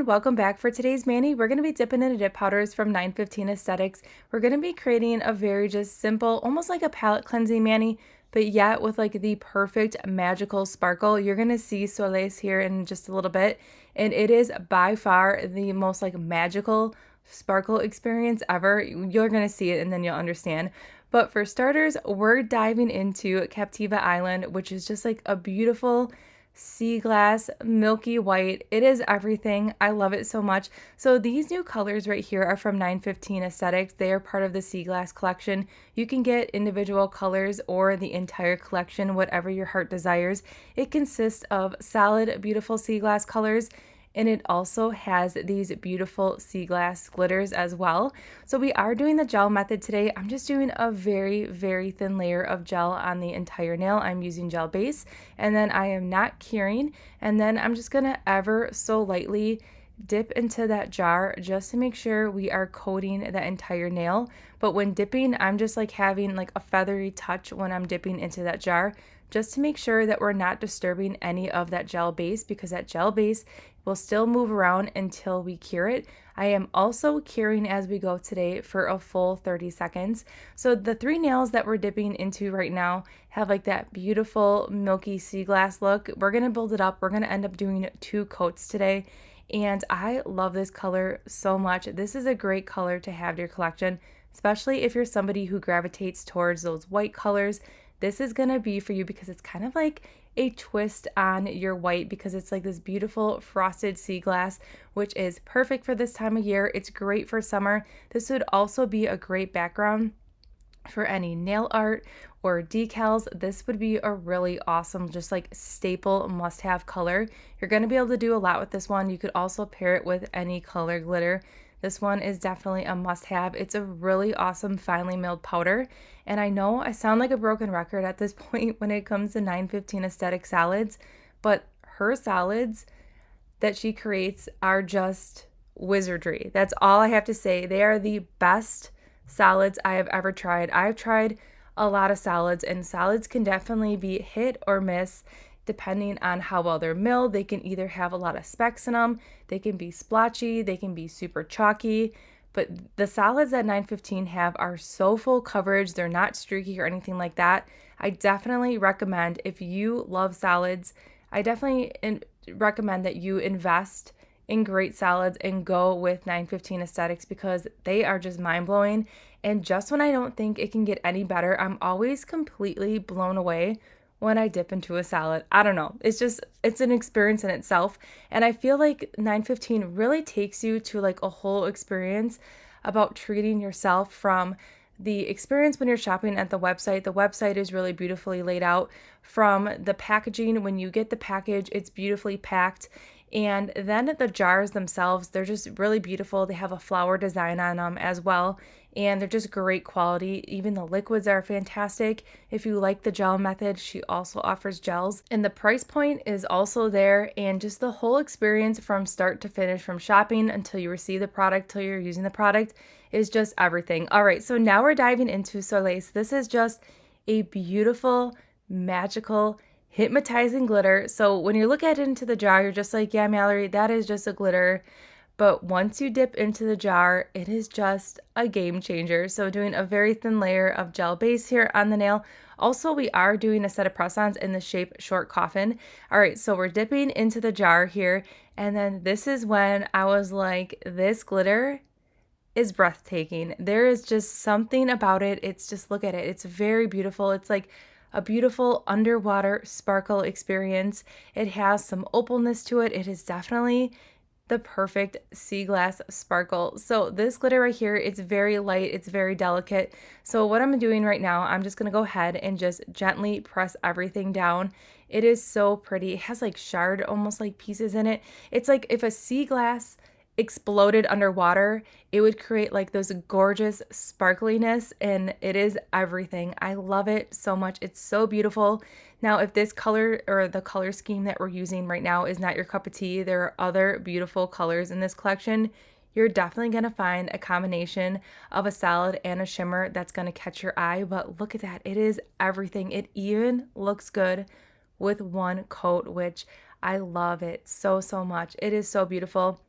everyone, welcome back. For today's mani, we're going to be dipping into dip powders from 915 Aesthetics. We're going to be creating a very just simple, almost like a palette cleansing mani, but yet with like the perfect magical sparkle. You're going to see SOLACE here in just a little bit, and it is by far the most like magical sparkle experience ever. You're going to see it and then you'll understand. But for starters, we're diving into CAPTIVA Island, which is just like a beautiful sea glass, milky white. It is everything. I love it so much. So these new colors right here are from 915 Aesthetics. They are part of the sea glass collection. You can get individual colors or the entire collection, whatever your heart desires. It consists of solid, beautiful sea glass colors, and it also has these beautiful sea glass glitters as well. So we are doing the gel method today. I'm just doing a very, very thin layer of gel on the entire nail. I'm using gel base, and then I am not curing, and then I'm just gonna ever so lightly dip into that jar just to make sure we are coating the entire nail. But when dipping, I'm just like having like a feathery touch when I'm dipping into that jar, just to make sure that we're not disturbing any of that gel base, because that gel base will still move around until we cure it. I am also curing as we go today for a full 30 seconds. So the three nails that we're dipping into right now have like that beautiful milky sea glass look. We're going to build it up. We're going to end up doing 2 coats today. And I love this color so much. This is a great color to have in your collection, especially if you're somebody who gravitates towards those white colors. This is going to be for you because it's kind of like a twist on your white, because it's like this beautiful frosted sea glass, which is perfect for this time of year. It's great for summer. This would also be a great background for any nail art or decals. This would be a really awesome, just like staple must-have color. You're going to be able to do a lot with this one. You could also pair it with any color glitter. This one is definitely a must-have. It's a really awesome finely milled powder. And I know I sound like a broken record at this point when it comes to 915 Aesthetic solids, but her solids that she creates are just wizardry. That's all I have to say. They are the best solids I have ever tried. I've tried a lot of solids, and solids can definitely be hit or miss depending on how well they're milled. They can either have a lot of specks in them, they can be splotchy, they can be super chalky, but the solids that 915 have are so full coverage. They're not streaky or anything like that. I definitely recommend, if you love solids, I definitely recommend that you invest in great solids and go with 915 Aesthetics, because they are just mind-blowing. And just when I don't think it can get any better, I'm always completely blown away when I dip into a solid. I don't know. It's an experience in itself. And I feel like 915 really takes you to like a whole experience about treating yourself, from the experience when you're shopping at the website. The website is really beautifully laid out. From the packaging, when you get the package, it's beautifully packed. And then the jars themselves, they're just really beautiful. They have a flower design on them as well, and they're just great quality. Even the liquids are fantastic. If you like the gel method, she also offers gels, and the price point is also there. And just the whole experience from start to finish, from shopping until you receive the product till you're using the product, is just everything. All right, so now we're diving into SOLACE. This is just a beautiful, magical, hypnotizing glitter. So when you look at it into the jar, you're just like, yeah, Mallory, that is just a glitter. But once you dip into the jar, it is just a game changer. So doing a very thin layer of gel base here on the nail. Also, we are doing a set of press-ons in the shape short coffin. All right, so we're dipping into the jar here. And then this is when I was like, this glitter is breathtaking. There is just something about it. It's just, look at it. It's very beautiful. It's like a beautiful underwater sparkle experience. It has some opalness to it. It is definitely the perfect sea glass sparkle. So this glitter right here, it's very light, it's very delicate. So what I'm doing right now, I'm just gonna go ahead and just gently press everything down. It is so pretty. It has like shard, almost like pieces in it. It's like if a sea glass exploded underwater, it would create like those gorgeous sparkliness, and it is everything. I love it so much. It's so beautiful. Now, if this color or the color scheme that we're using right now is not your cup of tea, there are other beautiful colors in this collection. You're definitely going to find a combination of a solid and a shimmer that's going to catch your eye. But look at that. It is everything. It even looks good with one coat, which I love it so, so much. It is so beautiful.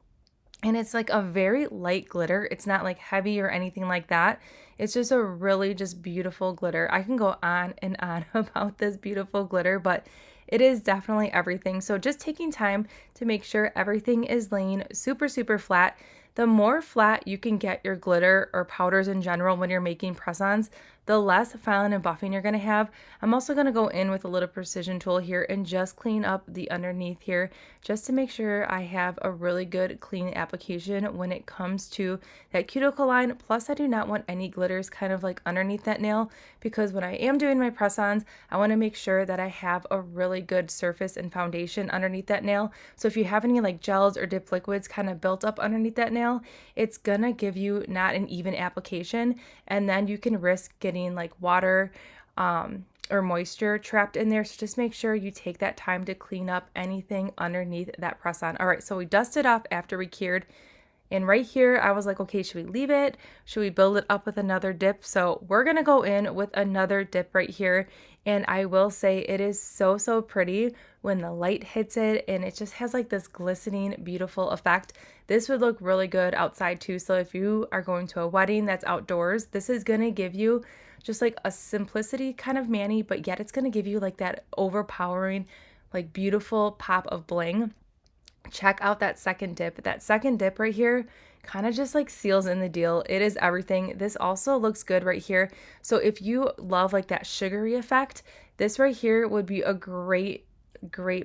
And it's like a very light glitter. It's not like heavy or anything like that. It's just a really just beautiful glitter. I can go on and on about this beautiful glitter, but it is definitely everything. So just taking time to make sure everything is laying super, super flat. The more flat you can get your glitter or powders in general when you're making press-ons, the less filing and buffing you're going to have. I'm also going to go in with a little precision tool here and just clean up the underneath here just to make sure I have a really good clean application when it comes to that cuticle line. Plus, I do not want any glitters kind of like underneath that nail, because when I am doing my press-ons, I want to make sure that I have a really good surface and foundation underneath that nail. So if you have any like gels or dip liquids kind of built up underneath that nail, it's gonna give you not an even application, and then you can risk getting like water or moisture trapped in there. So just make sure you take that time to clean up anything underneath that press on. All right, so we dusted off after we cured. And right here, I was like, okay, should we leave it? Should we build it up with another dip? So we're gonna go in with another dip right here. And I will say it is so, so pretty when the light hits it, and it just has like this glistening, beautiful effect. This would look really good outside too. So if you are going to a wedding that's outdoors, this is gonna give you just like a simplicity kind of mani, but yet it's gonna give you like that overpowering, like beautiful pop of bling. Check out that second dip. That second dip right here kind of just like seals in the deal. It is everything. This also looks good right here. So if you love like that sugary effect, this right here would be a great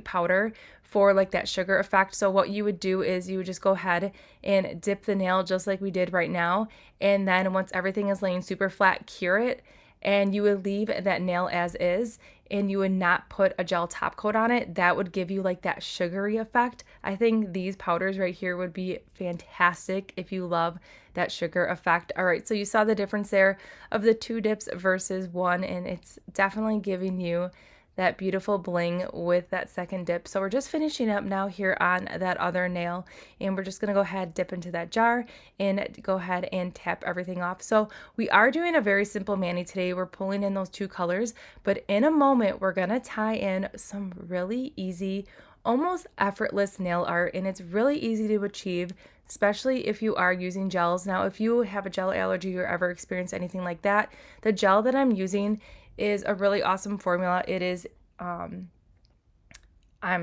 powder for like that sugar effect. So what you would do is you would just go ahead and dip the nail just like we did right now. And then once everything is laying super flat, cure it. And you would leave that nail as is, and you would not put a gel top coat on it. That would give you like that sugary effect. I think these powders right here would be fantastic if you love that sugar effect. All right, so you saw the difference there of the 2 dips versus 1, and it's definitely giving you that beautiful bling with that second dip. So we're just finishing up now here on that other nail, and we're just gonna go ahead, dip into that jar, and go ahead and tap everything off. So we are doing a very simple mani today. We're pulling in those 2 colors, but in a moment we're gonna tie in some really easy, almost effortless nail art, and it's really easy to achieve, especially if you are using gels. Now, if you have a gel allergy or ever experienced anything like that, the gel that I'm using is a really awesome formula. It is, I'm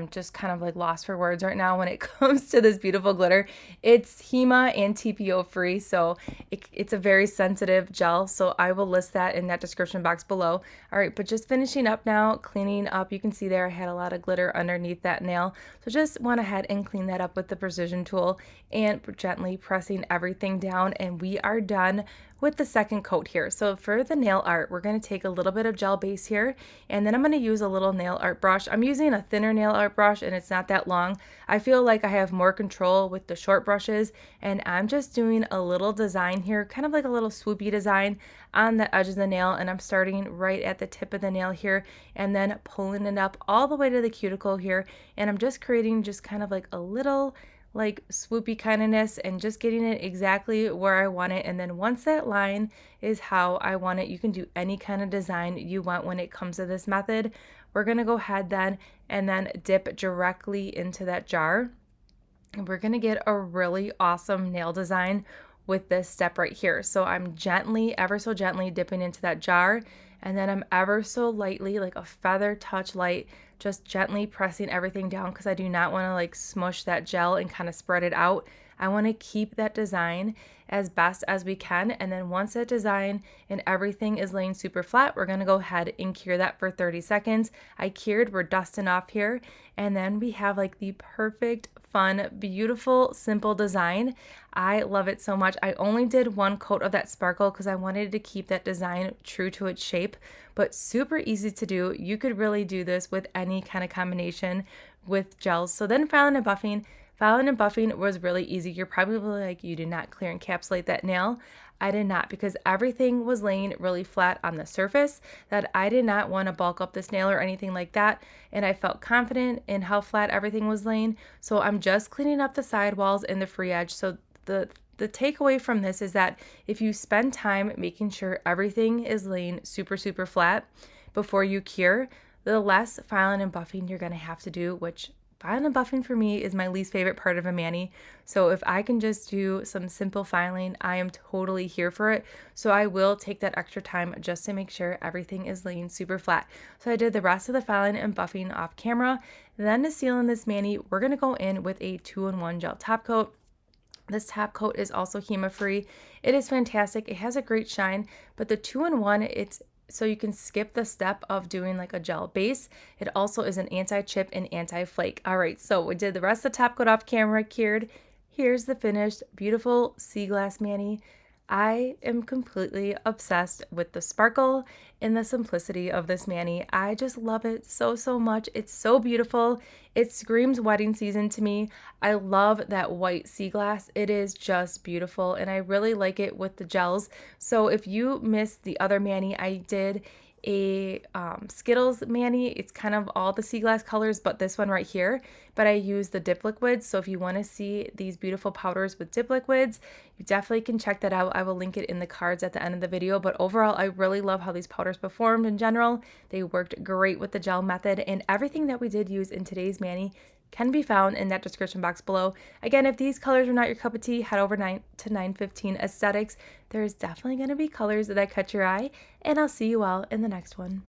just kind of like lost for words right now when it comes to this beautiful glitter. It's HEMA and TPO free, so it's a very sensitive gel, so I will list that in that description box below. All right, but just finishing up now, cleaning up. You can see there I had a lot of glitter underneath that nail, so just went ahead and clean that up with the precision tool and gently pressing everything down, and we are done with the second coat here. So for the nail art, we're going to take a little bit of gel base here, and then I'm going to use a little nail art brush. I'm using a thinner nail art brush, and it's not that long. I feel like I have more control with the short brushes, and I'm just doing a little design here, kind of like a little swoopy design on the edge of the nail, and I'm starting right at the tip of the nail here, and then pulling it up all the way to the cuticle here, and I'm just creating just kind of like a little like swoopy kindness and just getting it exactly where I want it. And then once that line is how I want it, you can do any kind of design you want when it comes to this method. We're gonna go ahead then and then dip directly into that jar. And we're gonna get a really awesome nail design with this step right here. So I'm gently, ever so gently dipping into that jar, and then I'm ever so lightly, like a feather touch light, just gently pressing everything down, because I do not want to like smush that gel and kind of spread it out. I want to keep that design as best as we can, and then once that design and everything is laying super flat, we're going to go ahead and cure that for 30 seconds. I cured, we're dusting off here, and then we have like the perfect, fun, beautiful, simple design. I love it so much. I only did 1 coat of that sparkle because I wanted to keep that design true to its shape, but super easy to do. You could really do this with any kind of combination with gels. So then filing and buffing. Filing and buffing was really easy. You're probably like, you did not clear encapsulate that nail. I did not, because everything was laying really flat on the surface, that I did not want to bulk up this nail or anything like that. And I felt confident in how flat everything was laying. So I'm just cleaning up the sidewalls and the free edge. So the takeaway from this is that if you spend time making sure everything is laying super, super flat before you cure, the less filing and buffing you're going to have to do, which filing and buffing for me is my least favorite part of a mani. So if I can just do some simple filing, I am totally here for it. So I will take that extra time just to make sure everything is laying super flat. So I did the rest of the filing and buffing off camera. Then to seal in this mani, we're going to go in with a 2-in-1 gel top coat. This top coat is also HEMA free. It is fantastic. It has a great shine, but the 2-in-1, it's so you can skip the step of doing like a gel base. It also is an anti-chip and anti-flake. All right, so we did the rest of the top coat off camera, cured. Here's the finished beautiful sea glass mani. I am completely obsessed with the sparkle and the simplicity of this mani. I just love it so, so much. It's so beautiful. It screams wedding season to me. I love that white sea glass. It is just beautiful, and I really like it with the gels. So if you missed the other mani, I did a Skittles mani. It's kind of all the sea glass colors, but this one right here. But I use the dip liquids. So if you want to see these beautiful powders with dip liquids, you definitely can check that out. I will link it in the cards at the end of the video. But overall, I really love how these powders performed in general. They worked great with the gel method, and everything that we did use in today's mani can be found in that description box below. Again, if these colors are not your cup of tea, head over to 915 Aesthetics. There's definitely going to be colors that catch your eye, and I'll see you all in the next one.